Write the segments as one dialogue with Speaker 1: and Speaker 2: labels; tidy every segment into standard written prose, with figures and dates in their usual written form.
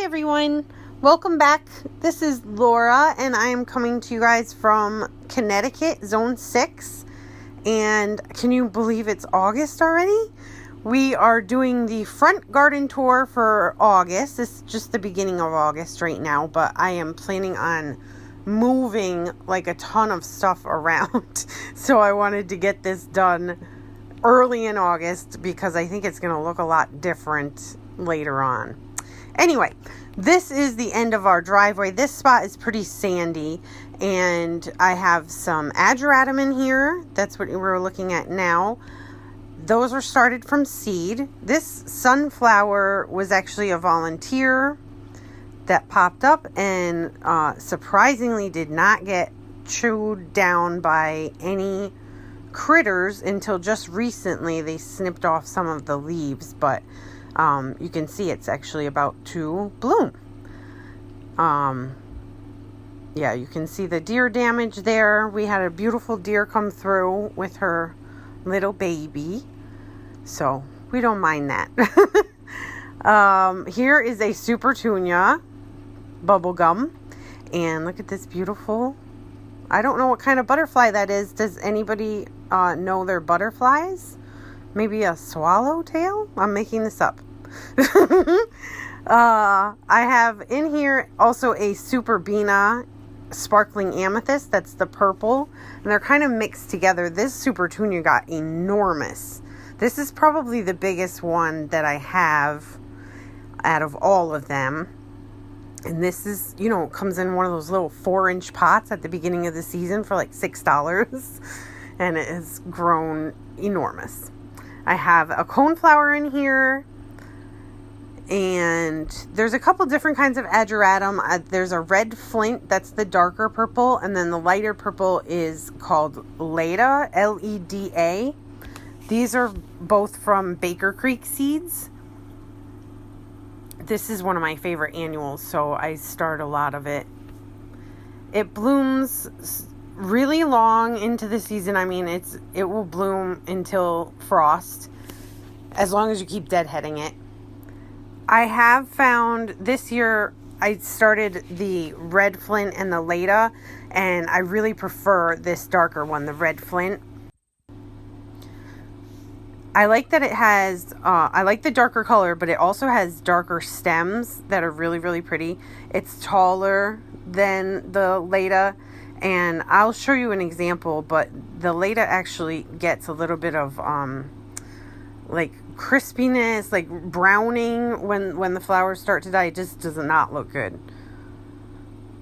Speaker 1: everyone, welcome back. This is Laura and I am coming to you guys from Connecticut, Zone 6. And can you believe it's August already? We are doing the front garden tour for August. This is just the beginning of August right now, but I am planning on moving like a ton of stuff around. So I wanted to get this done early in August because I think it's going to look a lot different later on. Anyway, this is the end of our driveway. This spot is pretty sandy, and I have some ageratum in here. That's what we're looking at now. Those were started from seed. This sunflower was actually a volunteer that popped up and surprisingly did not get chewed down by any critters until just recently. They snipped off some of the leaves, but you can see it's actually about to bloom. Yeah, you can see the deer damage there. We had a beautiful deer come through with her little baby, so we don't mind that. Here is a Supertunia bubblegum, and look at this beautiful, I don't know what kind of butterfly that is. Does anybody know their butterflies? Maybe a swallowtail? I'm making this up. I have in here also a Superbina sparkling amethyst. That's the purple, and they're kind of mixed together. This Supertunia got enormous. This is probably the biggest one that I have out of all of them. And this is, comes in one of those little 4-inch pots at the beginning of the season for like $6. And it has grown enormous. I have a coneflower in here. And there's a couple different kinds of ageratum. There's a red flint, that's the darker purple. And then the lighter purple is called Leda, L-E-D-A. These are both from Baker Creek Seeds. This is one of my favorite annuals, so I start a lot of it. It blooms really long into the season. I mean, it will bloom until frost, as long as you keep deadheading it. I have found this year, I started the red flint and the Leda, and I really prefer this darker one, the red flint. I like that it has, I like the darker color, but it also has darker stems that are really, really pretty. It's taller than the Leda, and I'll show you an example, but the Leda actually gets a little bit of, like crispiness, like browning when the flowers start to die. It just does not look good.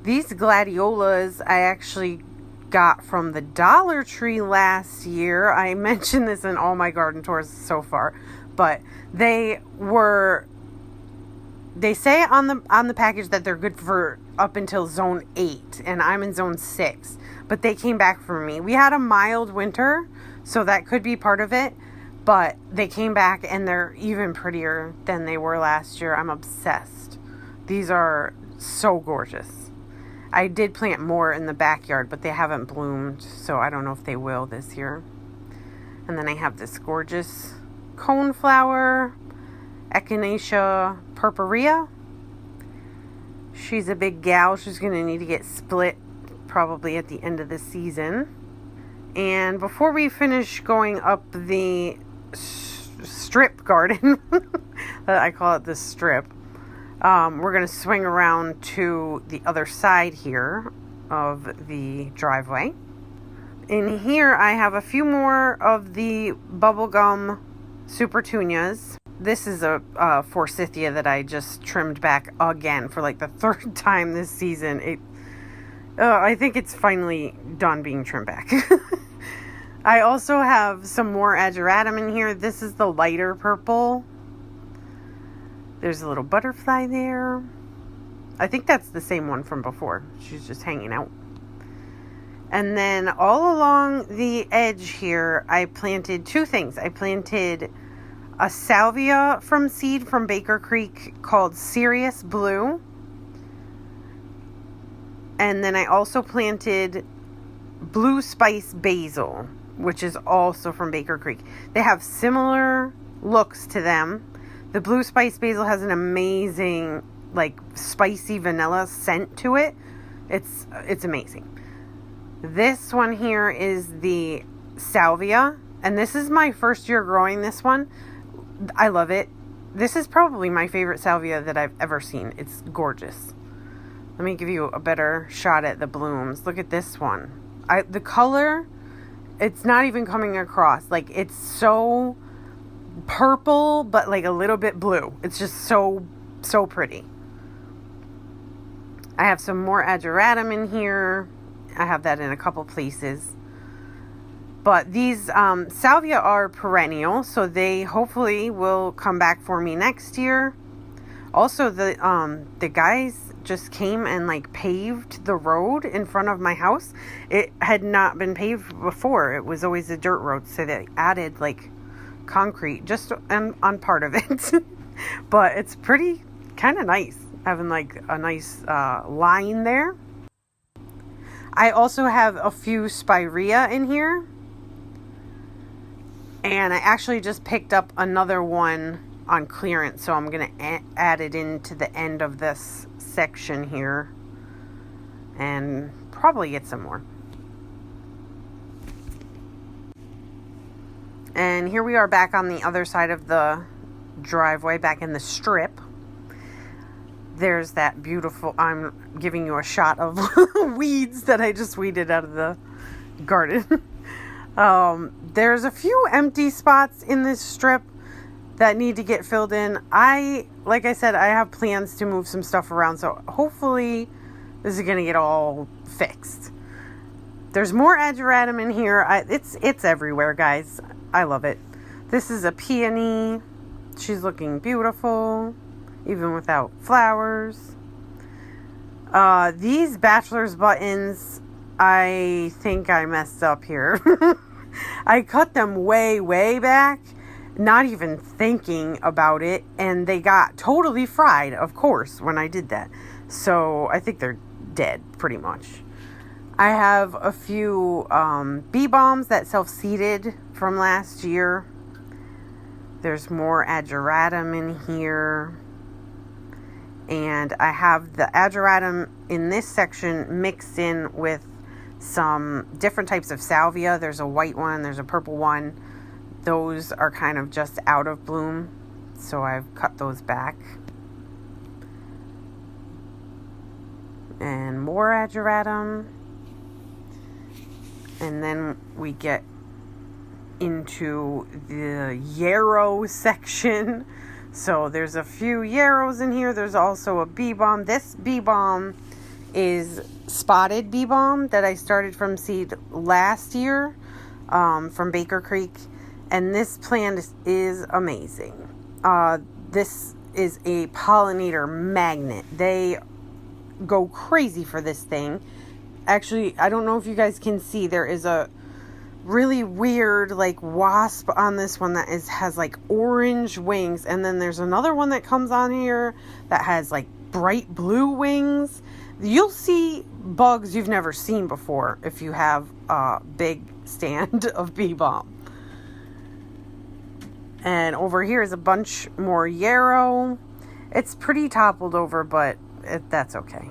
Speaker 1: These Gladiolus I actually got from the Dollar Tree last year. I mentioned this in all my garden tours so far, but they say on the package that they're good for up until zone 8, and I'm in zone 6, but they came back for me. We had a mild winter, so that could be part of it, but they came back and they're even prettier than they were last year. I'm obsessed. These are so gorgeous. I did plant more in the backyard, but they haven't bloomed, so I don't know if they will this year. And then I have this gorgeous coneflower, Echinacea purpurea. She's a big gal. She's going to need to get split probably at the end of the season. And before we finish going up the strip garden, I call it the strip, we're going to swing around to the other side here of the driveway. In here, I have a few more of the bubblegum Supertunias. This is a forsythia that I just trimmed back again for like the 3rd time this season. I think it's finally done being trimmed back. I also have some more ageratum in here. This is the lighter purple. There's a little butterfly there. I think that's the same one from before. She's just hanging out. And then all along the edge here, I planted 2 things. I planted a salvia from seed from Baker Creek called Sirius Blue. And then I also planted blue spice basil, which is also from Baker Creek. They have similar looks to them. The blue spice basil has an amazing like spicy vanilla scent to it. It's amazing. This one here is the salvia, and this is my first year growing this one. I love it. This is probably my favorite salvia that I've ever seen. It's gorgeous. Let me give you a better shot at the blooms. Look at this one. The color, it's not even coming across. Like, it's so purple, but like a little bit blue. It's just so pretty. I have some more ageratum in here. I have that in a couple places. But these salvia are perennial, so they hopefully will come back for me next year. Also, the guys just came and like paved the road in front of my house. It had not been paved before. It was always a dirt road, so they added like concrete just on part of it. But it's pretty kind of nice having like a nice line there. I also have a few spirea in here. And I actually just picked up another one on clearance, so I'm going to add it into the end of this section here and probably get some more. And here we are back on the other side of the driveway, back in the strip. There's that beautiful, I'm giving you a shot of weeds that I just weeded out of the garden. There's a few empty spots in this strip that need to get filled in. Like I said, I have plans to move some stuff around, so hopefully this is going to get all fixed. There's more ageratum in here. It's everywhere, guys. I love it. This is a peony. She's looking beautiful, even without flowers. These bachelor's buttons, I think I messed up here. I cut them way back, not even thinking about it, and they got totally fried, of course, when I did that. So I think they're dead, pretty much. I have a few bee balms that self-seeded from last year. There's more ageratum in here. And I have the ageratum in this section mixed in with some different types of salvia. There's a white one, there's a purple one. Those are kind of just out of bloom, so I've cut those back. And more ageratum. And then we get into the yarrow section. So there's a few yarrows in here. There's also a bee balm. This bee balm is spotted bee balm that I started from seed last year from Baker Creek. And this plant is amazing. This is a pollinator magnet. They go crazy for this thing. Actually, I don't know if you guys can see, there is a really weird like wasp on this one that has like orange wings, and then there's another one that comes on here that has like bright blue wings. You'll see bugs you've never seen before if you have a big stand of bee balm. And over here is a bunch more yarrow. It's pretty toppled over, but that's okay.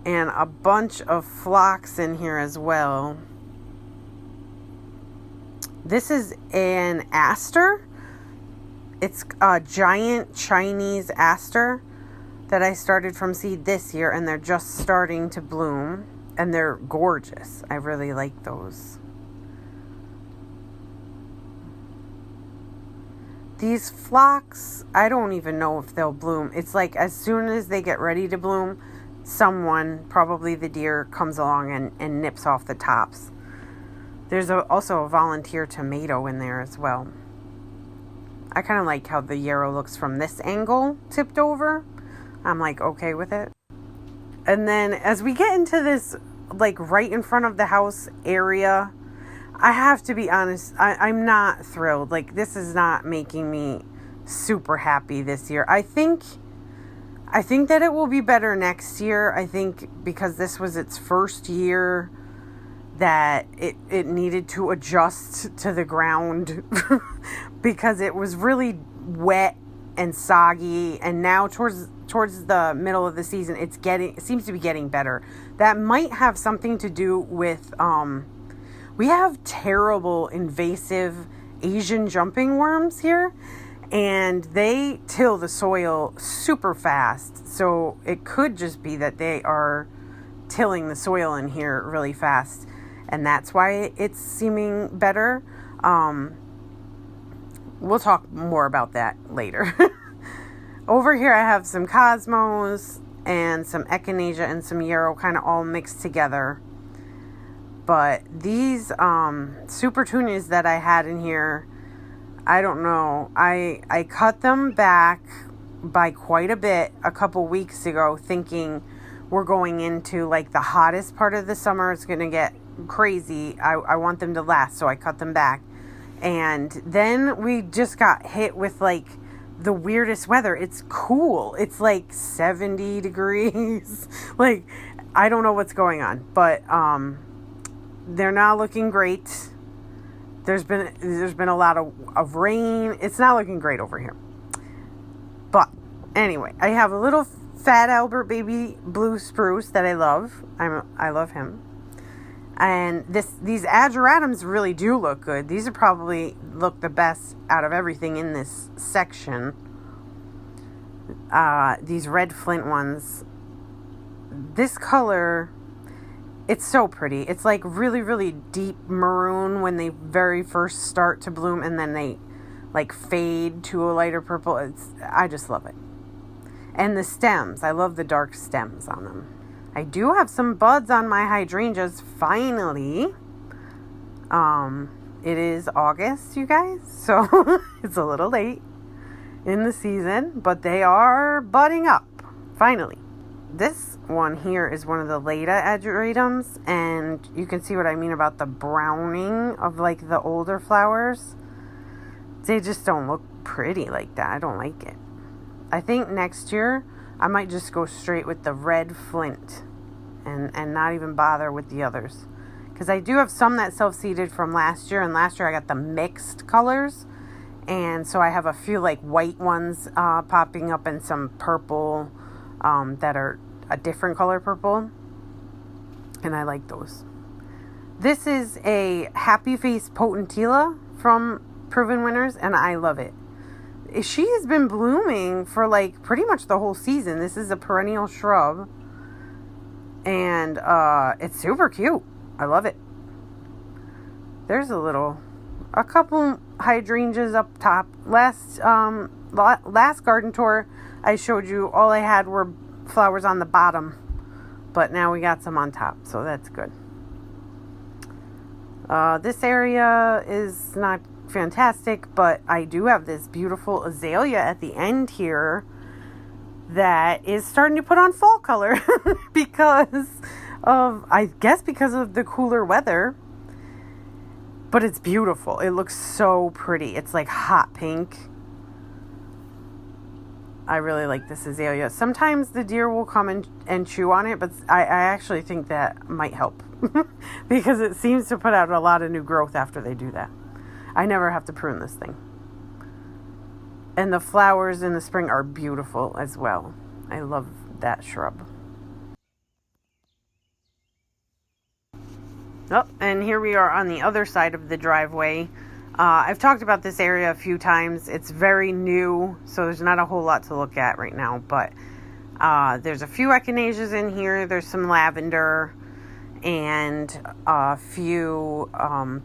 Speaker 1: And a bunch of phlox in here as well. This is an aster. It's a giant Chinese aster that I started from seed this year, and they're just starting to bloom, and they're gorgeous. I really like those. These phlox, I don't even know if they'll bloom. It's like as soon as they get ready to bloom, someone, probably the deer, comes along and nips off the tops. There's also a volunteer tomato in there as well. I kind of like how the yarrow looks from this angle, tipped over. I'm like okay with it. And then as we get into this like right in front of the house area, I have to be honest, I'm not thrilled. Like, this is not making me super happy this year. I think that it will be better next year. I think because this was its first year that it needed to adjust to the ground because it was really wet and soggy, and now towards the middle of the season it seems to be getting better. That might have something to do with we have terrible invasive Asian jumping worms here, and they till the soil super fast. So it could just be that they are tilling the soil in here really fast, and that's why it's seeming better. We'll talk more about that later. Over here I have some cosmos and some echinacea and some yarrow kind of all mixed together. But these super tunias that I had in here, I don't know. I cut them back by quite a bit a couple weeks ago, thinking we're going into like the hottest part of the summer. It's going to get crazy. I want them to last, so I cut them back. And then we just got hit with like the weirdest weather. It's cool. It's like 70 degrees. Like, I don't know what's going on, but they're not looking great. There's been a lot of rain. It's not looking great over here. But anyway, I have a little fat Albert baby blue spruce that I love. I love him. And these ageratums really do look good. These are probably look the best out of everything in this section. These red flint ones. This color, it's so pretty. It's like really, really deep maroon when they very first start to bloom, and then they like fade to a lighter purple. I just love it. And the stems, I love the dark stems on them. I do have some buds on my hydrangeas, finally. It is August, you guys, so it's a little late in the season, but they are budding up, finally. This one here is one of the Leda ageratums, and you can see what I mean about the browning of like the older flowers. They just don't look pretty like that. I don't like it. I think next year I might just go straight with the red flint and not even bother with the others. Because I do have some that self-seeded from last year, and last year I got the mixed colors. And so I have a few like white ones popping up and some purple that are a different color purple. And I like those. This is a Happy Face Potentilla from Proven Winners, and I love it. She has been blooming for like pretty much the whole season. This is a perennial shrub, and it's super cute. I love it. There's a couple hydrangeas up top. Last garden tour I showed you, all I had were flowers on the bottom, but now we got some on top, so that's good. This area is not fantastic, but I do have this beautiful azalea at the end here that is starting to put on fall color because of the cooler weather. But it's beautiful. It looks so pretty. It's like hot pink. I really like this azalea. Sometimes the deer will come and chew on it, but I actually think that might help because it seems to put out a lot of new growth after they do that. I never have to prune this thing. And the flowers in the spring are beautiful as well. I love that shrub. Oh, and here we are on the other side of the driveway. I've talked about this area a few times. It's very new, so there's not a whole lot to look at right now. But there's a few echinaceas in here. There's some lavender and a few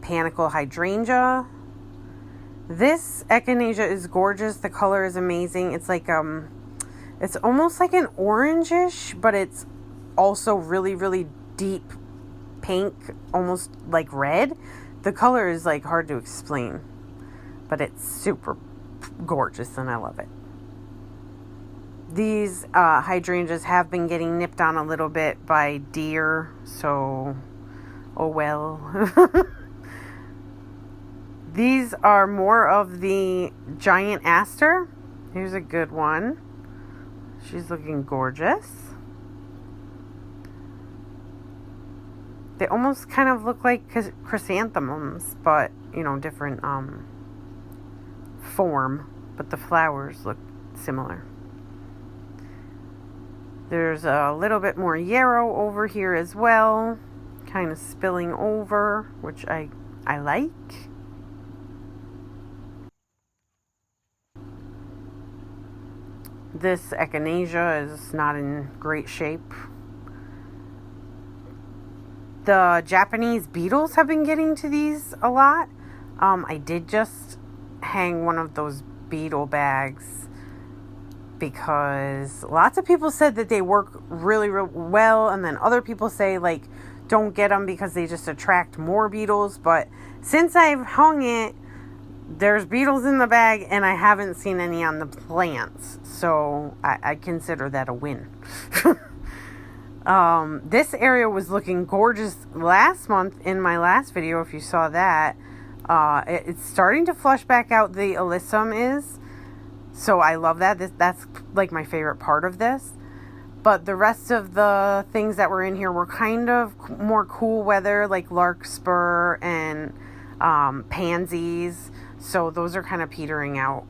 Speaker 1: panicle hydrangea. This echinacea is gorgeous. The color is amazing. It's like it's almost like an orangish, but it's also really, really deep pink, almost like red. The color is like hard to explain, but it's super gorgeous and I love it. These hydrangeas have been getting nipped on a little bit by deer, so oh well. These are more of the giant aster. Here's a good one. She's looking gorgeous. They almost kind of look like chrysanthemums, but, different form. But the flowers look similar. There's a little bit more yarrow over here as well, kind of spilling over, which I like. This echinacea is not in great shape. The Japanese beetles have been getting to these a lot. I did just hang one of those beetle bags because lots of people said that they work really, really well, and then other people say like don't get them because they just attract more beetles. But since I've hung it, there's beetles in the bag and I haven't seen any on the plants, so I consider that a win. This area was looking gorgeous last month in my last video, if you saw that. It's starting to flush back out, the alyssum is. So I love that. That's like my favorite part of this. But the rest of the things that were in here were kind of more cool weather, like larkspur and pansies. So those are kind of petering out.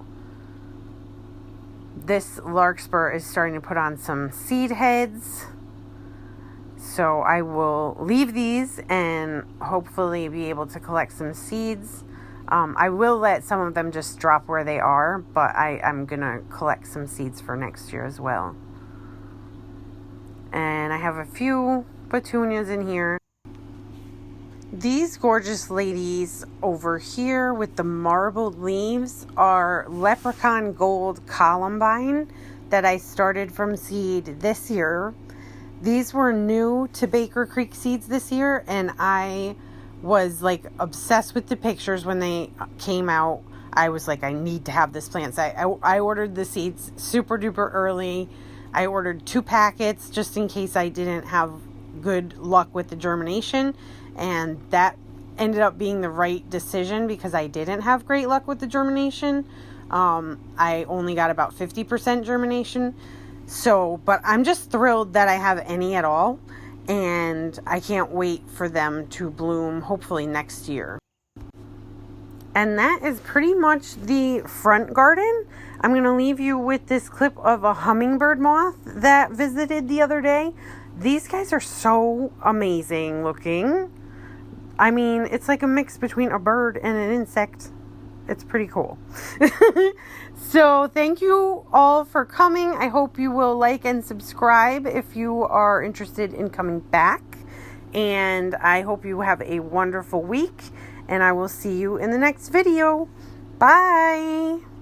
Speaker 1: This larkspur is starting to put on some seed heads. So I will leave these and hopefully be able to collect some seeds. I will let some of them just drop where they are, but I'm going to collect some seeds for next year as well. And I have a few petunias in here. These gorgeous ladies over here with the marbled leaves are Leprechaun Gold Columbine that I started from seed this year. These were new to Baker Creek Seeds this year, and I was like obsessed with the pictures when they came out. I was like, I need to have this plant. So I ordered the seeds super duper early. I ordered 2 packets just in case I didn't have good luck with the germination, and that ended up being the right decision because I didn't have great luck with the germination. I only got about 50% germination. So, but I'm just thrilled that I have any at all, and I can't wait for them to bloom hopefully next year. And that is pretty much the front garden. I'm going to leave you with this clip of a hummingbird moth that visited the other day. These guys are so amazing looking. I mean, it's like a mix between a bird and an insect. It's pretty cool. So thank you all for coming. I hope you will like and subscribe if you are interested in coming back. And I hope you have a wonderful week. And I will see you in the next video. Bye.